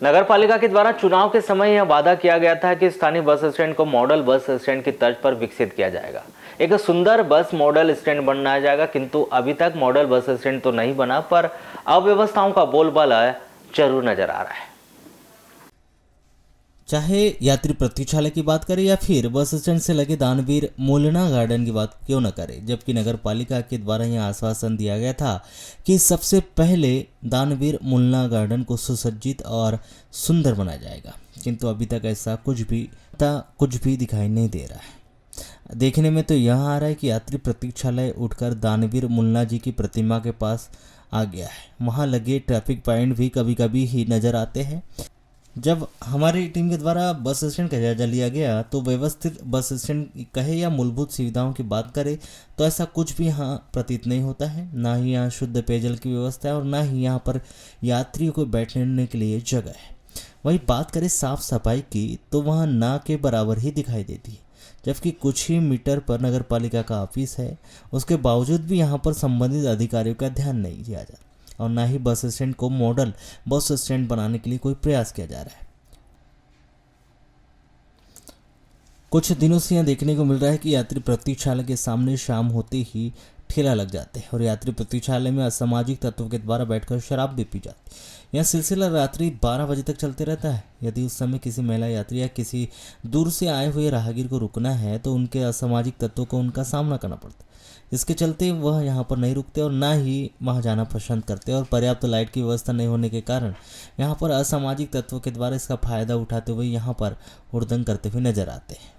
नगर पालिका के द्वारा चुनाव के समय यह वादा किया गया था कि स्थानीय बस स्टैंड को मॉडल बस स्टैंड की तर्ज पर विकसित किया जाएगा। एक सुंदर बस मॉडल स्टैंड बनाया जाएगा, किंतु अभी तक मॉडल बस स्टैंड तो नहीं बना, पर अव्यवस्थाओं का बोलबाला जरूर नजर आ रहा है। चाहे यात्री प्रतीक्षालय की बात करें या फिर बस स्टैंड से लगे दानवीर मुलना गार्डन की बात क्यों न करें, जबकि नगर पालिका के द्वारा यह आश्वासन दिया गया था कि सबसे पहले दानवीर मुलना गार्डन को सुसज्जित और सुंदर बनाया जाएगा, किंतु अभी तक ऐसा कुछ भी दिखाई नहीं दे रहा है। देखने में तो यह आ रहा है कि यात्री प्रतीक्षालय उठकर दानवीर मुलना जी की प्रतिमा के पास आ गया है। वहाँ लगे ट्रैफिक पॉइंट भी कभी कभी ही नजर आते हैं। जब हमारी टीम के द्वारा बस स्टैंड का जायजा लिया गया तो व्यवस्थित बस स्टैंड कहे या मूलभूत सुविधाओं की बात करें तो ऐसा कुछ भी यहाँ प्रतीत नहीं होता है। ना ही यहाँ शुद्ध पेयजल की व्यवस्था है और ना ही यहाँ पर यात्रियों को बैठने के लिए जगह है। वहीं बात करें साफ सफाई की तो वहाँ ना के बराबर ही दिखाई देती है, जबकि कुछ ही मीटर पर नगर पालिका का ऑफिस है। उसके बावजूद भी यहाँ पर संबंधित अधिकारियों का ध्यान नहीं दिया जाता और ना ही बस स्टैंड को मॉडल बस स्टैंड बनाने के लिए कोई प्रयास किया जा रहा है। कुछ दिनों से यहाँ देखने को मिल रहा है कि यात्री प्रतीक्षालय के सामने शाम होते ही ठेला लग जाते हैं और यात्री प्रतीक्षालय में असामाजिक तत्वों के द्वारा बैठकर शराब भी पी जाती है। यह सिलसिला रात्रि 12 बजे तक चलते रहता है। यदि उस समय किसी महिला यात्री या किसी दूर से आए हुए राहगीर को रुकना है तो उनके असामाजिक तत्वों को उनका सामना करना पड़ता है। इसके चलते वह यहाँ पर नहीं रुकते और ना ही वहाँ जाना पसंद करते और पर्याप्त लाइट की व्यवस्था नहीं होने के कारण यहाँ पर असामाजिक तत्वों के द्वारा इसका फायदा उठाते हुए यहाँ पर हुड़दंग करते हुए नजर आते हैं।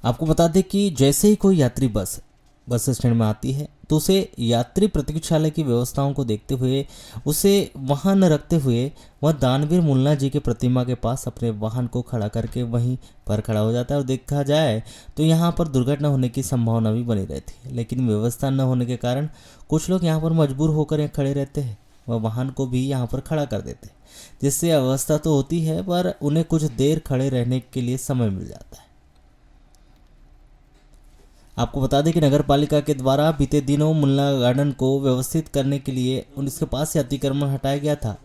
आपको बता दें कि जैसे ही कोई यात्री बस स्टैंड में आती है तो उसे यात्री प्रतीक्षालय की व्यवस्थाओं को देखते हुए उसे वहां न रखते हुए वह दानवीर मुलना जी के प्रतिमा के पास अपने वाहन को खड़ा करके वहीं पर खड़ा हो जाता है। और देखा जाए तो यहाँ पर दुर्घटना होने की संभावना भी बनी रहती है, लेकिन व्यवस्था न होने के कारण कुछ लोग यहाँ पर मजबूर होकर यहाँ खड़े रहते हैं। वह वाहन को भी यहाँ पर खड़ा कर देते हैं, जिससे अवस्था तो होती है पर उन्हें कुछ देर खड़े रहने के लिए समय मिल जाता है। आपको बता दें कि नगर पालिका के द्वारा बीते दिनों मुलना गार्डन को व्यवस्थित करने के लिए उनके पास से अतिक्रमण हटाया गया था।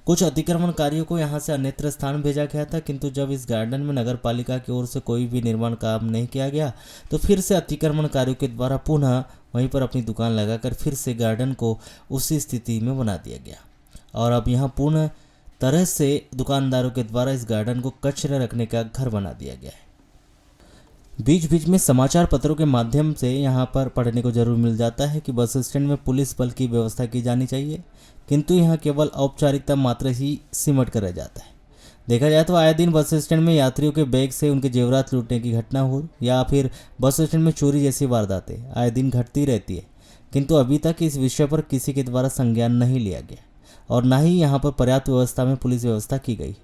कुछ अतिक्रमणकारियों को यहां से अन्यत्र स्थान भेजा गया था, किंतु जब इस गार्डन में नगर पालिका की ओर से कोई भी निर्माण काम नहीं किया गया तो फिर से अतिक्रमणकारियों के द्वारा पुनः वहीं पर अपनी दुकान लगाकर फिर से गार्डन को उसी स्थिति में बना दिया गया और अब यहाँ पूर्ण तरह से दुकानदारों के द्वारा इस गार्डन को कचरा रखने का घर बना दिया गया है। बीच बीच में समाचार पत्रों के माध्यम से यहाँ पर पढ़ने को जरूर मिल जाता है कि बस स्टैंड में पुलिस बल की व्यवस्था की जानी चाहिए, किंतु यहाँ केवल औपचारिकता मात्र ही सिमट कर रह जाता है। देखा जाए तो आए दिन बस स्टैंड में यात्रियों के बैग से उनके जेवरात लूटने की घटना हो या फिर बस स्टैंड में चोरी जैसी वारदातें आए दिन घटती रहती है, किंतु अभी तक इस विषय पर किसी के द्वारा संज्ञान नहीं लिया गया और न ही यहाँ पर पर्याप्त व्यवस्था में पुलिस व्यवस्था की गई।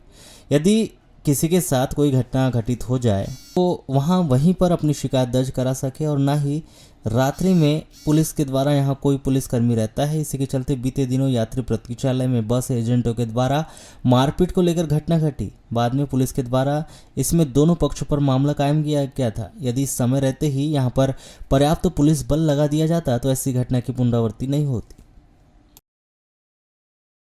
यदि किसी के साथ कोई घटना घटित हो जाए तो वहाँ वहीं पर अपनी शिकायत दर्ज करा सके और ना ही रात्रि में पुलिस के द्वारा यहाँ कोई पुलिसकर्मी रहता है। इसी के चलते बीते दिनों यात्री प्रतीक्षालय में बस एजेंटों के द्वारा मारपीट को लेकर घटना घटी। बाद में पुलिस के द्वारा इसमें दोनों पक्षों पर मामला कायम किया गया था। यदि समय रहते ही यहाँ पर पर्याप्त पुलिस बल लगा दिया जाता तो ऐसी घटना की पुनरावृत्ति नहीं होती।